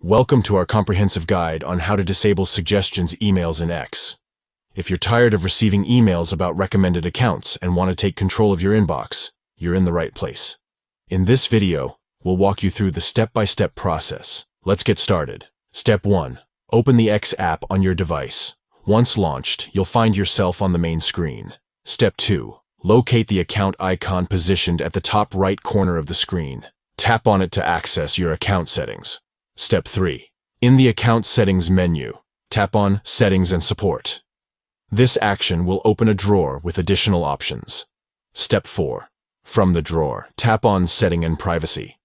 Welcome to our comprehensive guide on how to disable suggestions emails in X. If you're tired of receiving emails about recommended accounts and want to take control of your inbox, you're in the right place. In this video, we'll walk you through the step-by-step process. Let's get started. Step 1. Open the X app on your device. Once launched, you'll find yourself on the main screen. Step 2. Locate the account icon positioned at the top right corner of the screen. Tap on it to access your account settings. Step 3. In the Account Settings menu, tap on Settings and Support. This action will open a drawer with additional options. Step 4. From the drawer, tap on Setting and Privacy.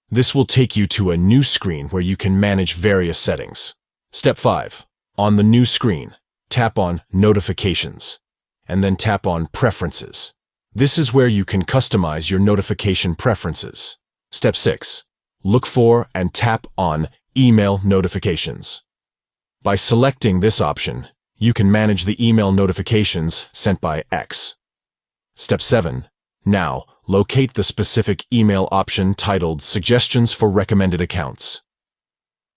This will take you to a new screen where you can manage various settings. Step 5. On the new screen, tap on Notifications, and then tap on Preferences. This is where you can customize your notification preferences. Step 6. Look for and tap on Email Notifications. By selecting this option, you can manage the email notifications sent by X. Step 7. Now, locate the specific email option titled Suggestions for Recommended Accounts.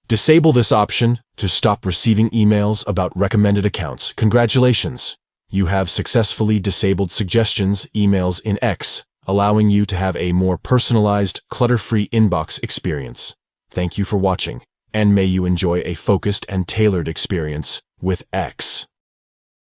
Disable this option to stop receiving emails about recommended accounts. Congratulations! You have successfully disabled suggestions emails in X, allowing you to have a more personalized, clutter-free inbox experience. Thank you for watching, and may you enjoy a focused and tailored experience with X.